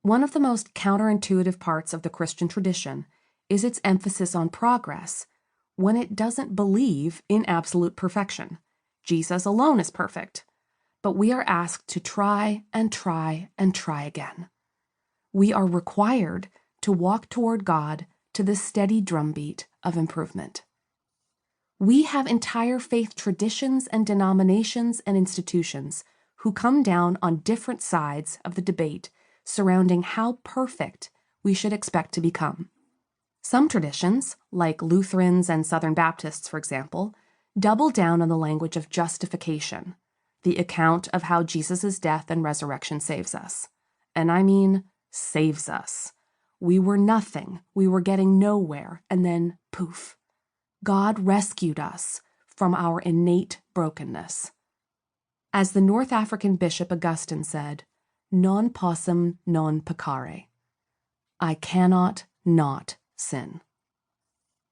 One of the most counterintuitive parts of the Christian tradition is its emphasis on progress when it doesn't believe in absolute perfection. Jesus alone is perfect, but we are asked to try and try and try again. We are required to walk toward God to the steady drumbeat of improvement. We have entire faith traditions and denominations and institutions who come down on different sides of the debate surrounding how perfect we should expect to become. Some traditions, like Lutherans and Southern Baptists, for example, double down on the language of justification, the account of how Jesus' death and resurrection saves us. And I mean, saves us. We were nothing, we were getting nowhere, and then poof. God rescued us from our innate brokenness. As the North African bishop Augustine said, non possum non peccare. I cannot not sin.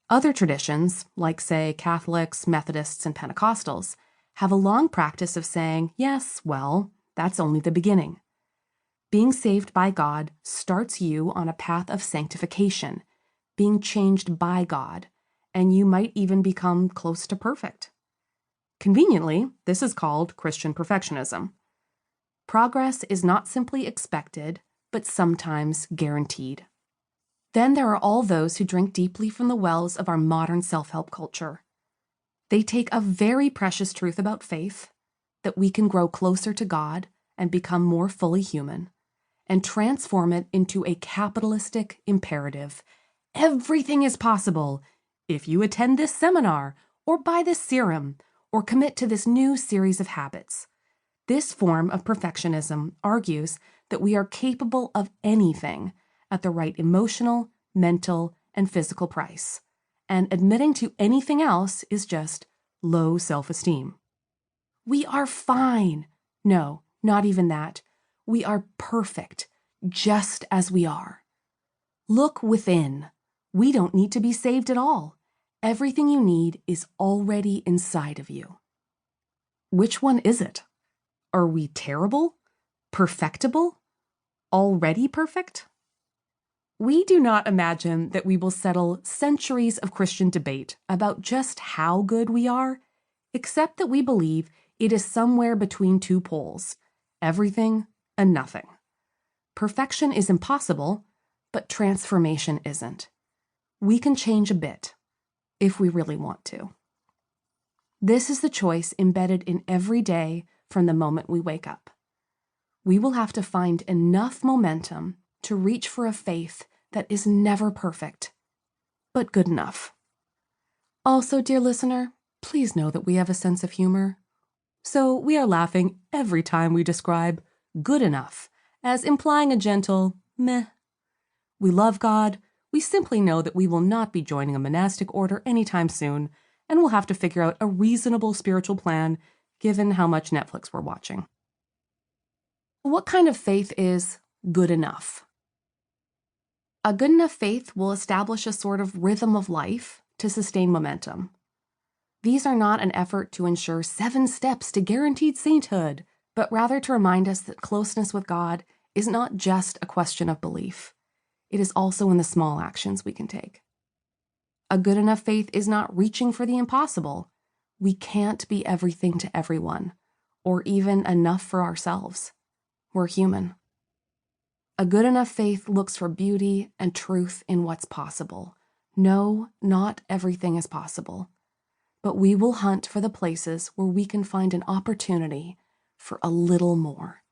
Other traditions, like say Catholics, Methodists, and Pentecostals, have a long practice of saying, yes, well, that's only the beginning. Being saved by God starts you on a path of sanctification, being changed by God, and you might even become close to perfect. Conveniently, this is called Christian perfectionism. Progress is not simply expected, but sometimes guaranteed. Then there are all those who drink deeply from the wells of our modern self-help culture. They take a very precious truth about faith, that we can grow closer to God and become more fully human, and transform it into a capitalistic imperative. Everything is possible if you attend this seminar, or buy this serum, or commit to this new series of habits. This form of perfectionism argues that we are capable of anything at the right emotional, mental, and physical price, and admitting to anything else is just low self-esteem. We are fine. No, not even that. We are perfect, just as we are. Look within. We don't need to be saved at all. Everything you need is already inside of you. Which one is it? Are we terrible? Perfectible? Already perfect? We do not imagine that we will settle centuries of Christian debate about just how good we are, except that we believe it is somewhere between two poles, everything and nothing. Perfection is impossible, but transformation isn't. We can change a bit, if we really want to. This is the choice embedded in every day from the moment we wake up. We will have to find enough momentum to reach for a faith that is never perfect, but good enough. Also, dear listener, please know that we have a sense of humor. So we are laughing every time we describe good enough as implying a gentle meh. We love God. We simply know that we will not be joining a monastic order anytime soon, and we'll have to figure out a reasonable spiritual plan given how much Netflix we're watching. What kind of faith is good enough? A good enough faith will establish a sort of rhythm of life to sustain momentum. These are not an effort to ensure 7 steps to guaranteed sainthood, but rather to remind us that closeness with God is not just a question of belief. It is also in the small actions we can take. A good enough faith is not reaching for the impossible. We can't be everything to everyone, or even enough for ourselves. We're human. A good enough faith looks for beauty and truth in what's possible. No, not everything is possible. But we will hunt for the places where we can find an opportunity for a little more.